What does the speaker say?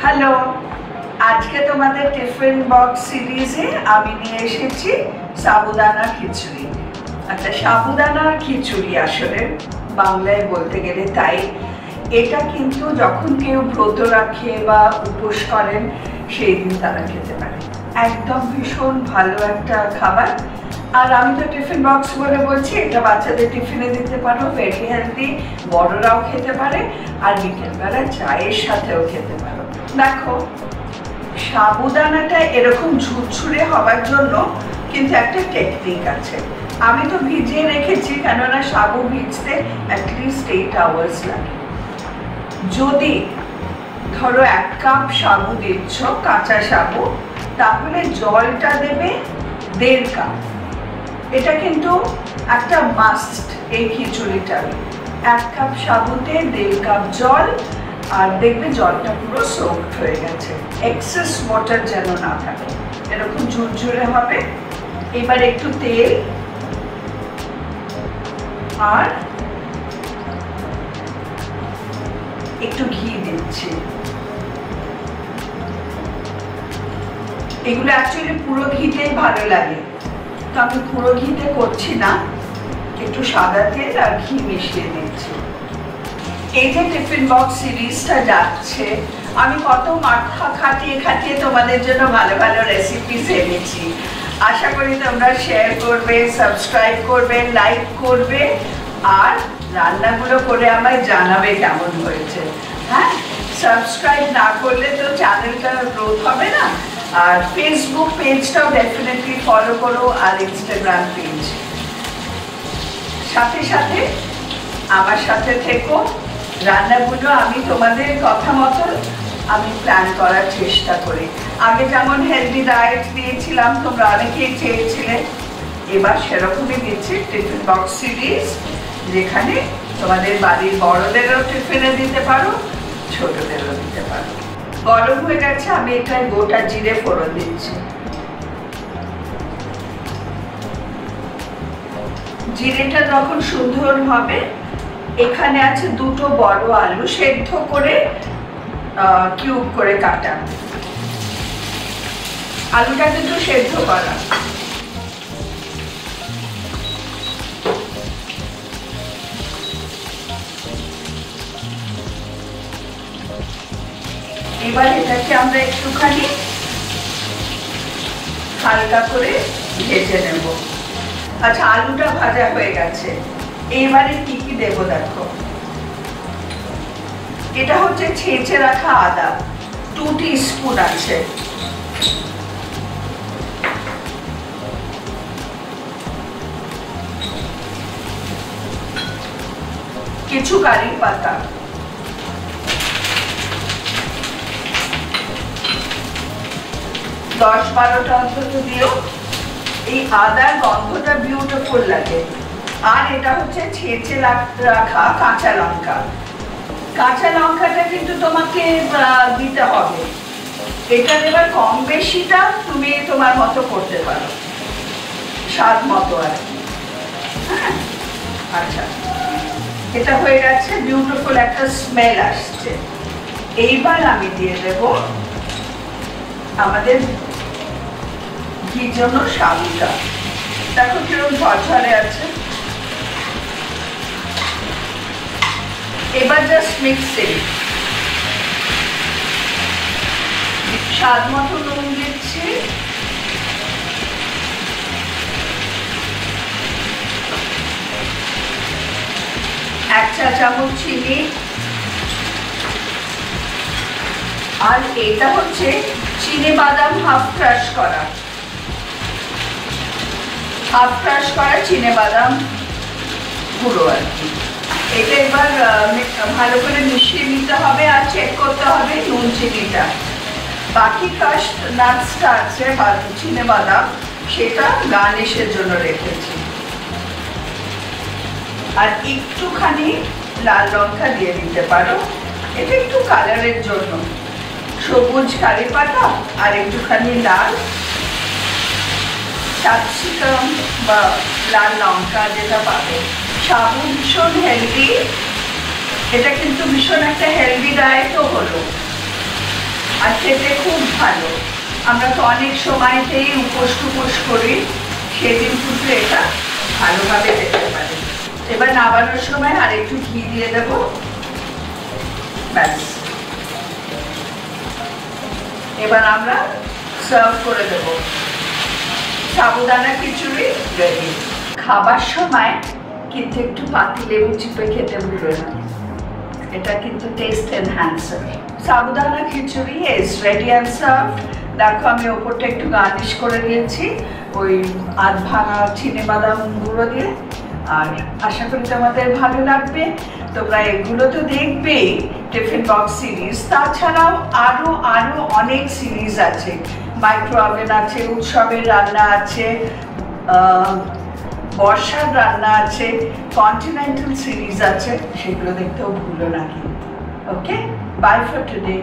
Hello, আজকে তোমাদের tiffin box সিরিজে আমি নিয়ে এসেছি সাবুদানা খিচুড়ি। আচ্ছা, সাবুদানার খিচুড়ি আসলে বাংলায় বলতে গেলে তাই। এটা কিন্তু যখন কেউ ব্রত রাখে বা উপোস করেন সেই দিন তারা খেতে পারে। একদম ভীষণ ভালো একটা খাবার। আর আমি তো টিফিন বক্স বলে বলছি, এটা বাচ্চাদের টিফিনে দিতে পারো, ভেরি হেলদি, বড়রাও খেতে পারে, আর বিকেলবেলা চায়ের সাথেও খেতে পারো। দেখো, সাবুদানাটা এরকম ঝুরঝুরে হওয়ার জন্য কিন্তু একটা টেকনিক আছে। আমি তো ভিজিয়ে রেখেছি, কেননা সাবু ভিজতে অ্যাটলিস্ট 8 আওয়ার্স লাগে। যদি ধরো 1 কাপ সাবু দিচ্ছ, কাঁচা সাবু, তাহলে জলটা দেবে 1.5 কাপ। এটা কিন্তু একটা মাস্ট এই খিচুড়িটা। 1 কাপ সাবুতে 1.5 কাপ জল, আর দেখবে জলটা পুরো সোকড হয়ে গেছে, এক্সেস ওয়াটার যেন না থাকে, এরকম ঝুরঝুরে হবে। এবার একটু তেল আর একটু ঘি দিচ্ছি। এগুলো অ্যাকচুয়ালি পুরো ঘিতেই ভালো লাগে, তো আমি পুরো ঘিতে করছি না, একটু সাদা তেল আর ঘি মিশিয়ে দিচ্ছি। এই যে টিফিন বক্স সিরিজটা যাচ্ছে, আমি কত মাথা খাটিয়ে তোমাদের জন্য ভালো ভালো রেসিপিস এনেছি। আশা করি তোমরা শেয়ার করবে, সাবস্ক্রাইব করবে, লাইক করবে, আর রান্নাগুলো করে আমায় জানাবে কেমন হয়েছে। হ্যাঁ, সাবস্ক্রাইব না করলে তো চ্যানেলটার গ্রোথ হবে না। আর ফেসবুক পেজটাও ডেফিনেটলি ফলো করো, আর ইনস্টাগ্রাম পেজ। সাথে সাথে আমার সাথে থেকো। রান্নাগুলো আমি তোমাদের কথা মতন আমি প্ল্যান করার চেষ্টা করি। আগে যেমন হেলদি ডায়েট দিয়েছিলাম, তোমরা অনেকেই চেয়েছিলে, এবার সেরকমই দিচ্ছি টিফিন বক্স সিরিজ, যেখানে তোমাদের বাড়ির বড়দেরও টিফিনে দিতে পারো, ছোটদেরও দিতে পারো। গরম হয়ে গেছে, আমি এটায় গোটা জিরে ফোড়ন দিচ্ছি। জিরেটা যখন সুন্দর হবে, এখানে আছে 2টো বড় আলু, সেদ্ধ করে কিউব করে কাটা। আলুটা কিন্তু সেদ্ধ করা। এবার এটাকে আমরা একটুখানি হালকা করে ভেজে নেব। আচ্ছা, আলুটা ভাজা হয়ে গেছে। এবারে কি কি দেবো দেখো। এটা হচ্ছে ছেঁচে রাখা আদা, 2 টিস্পুন আছে। কিছু কারি পাতা, দশ 12টা অন্তত দিও। এই আদার গন্ধটা বিউটিফুল লাগে। আর এটা হচ্ছে ছেঁচে রাখা কাঁচা লঙ্কা। কাঁচা লঙ্কাটা কিন্তু তোমাকে দিতে হবে। এটা এবার কম বেশিটা তুমি তোমার মতো করতে পারো, স্বাদ মতো আর কি। হ্যাঁ, আচ্ছা, এটা হয়ে গেছে, বিউটিফুল একটা স্মেল আসছে। এইবার আমি দিয়ে দেব আমাদের ভিজানো সাবুটা। দেখো কিরকম ঝরঝরে আছে। এবার জাস্ট মিক্সিং, স্বাদ মতো নুন দিচ্ছি, এক চা চামচ চিনি, আর এটা হচ্ছে চিনে বাদাম হাফ ক্রাশ করা চিনে বাদাম গুঁড়ো আর কি। এটা এবার ভালো করে মিশিয়ে নিতে হবে, আর চেক করতে হবে নুন চিনিটা। বাকি কাস্ট নাটসটা আছে বা চিনে বাদাম, সেটা গার্নিশের জন্য রেখেছি। আর একটুখানি লাল লঙ্কা দিয়ে দিতে পারো, এটা একটু কালারের জন্য। সবুজ কারি পাতা আর একটুখানি লাল ক্যাপসিকাম বা লাল লঙ্কা যেটা পাবে সাবু ভীষণ হেলদি, এটা কিন্তু ভীষণ একটা হেলদি ডায়েটও হলো, আর খেতে খুব ভালো। আমরা তো অনেক সময়তেই উপোস টুপোস করি, সেদিন কিন্তু এটা ভালোভাবে যেতে পারে। এবার নামানোর সময় আর একটু ঘি দিয়ে দেব, ব্যাস। এবার আমরা সার্ভ করে দেব। সাবুদানা খিচুড়ি রেডি। খাবার সময় কিন্তু একটু পাতিলেবু চিপে খেতে ভুলো না, এটা কিন্তু taste enhancer. Sabudana khichdi is ready and served. দেখো আমি ওপরটা একটু গার্নিশ করে দিয়েছি ওই আধ ভাঙা চিনেবাদাম গুঁড়ো দিয়ে। আর আশা করি তোমাদের ভালো লাগবে। তোমরা এগুলো তো দেখবেই, টিফিন বক্স সিরিজ, তাছাড়াও আরো আরো অনেক সিরিজ আছে। মাইক্রো ওভেন আছে, উৎসবের রান্না আছে, বর্ষার রান্না আছে, কন্টিনেন্টাল সিরিজ আছে, সেগুলো দেখতেও ভুলো না কিন্তু। ওকে, বাই ফর টুডে।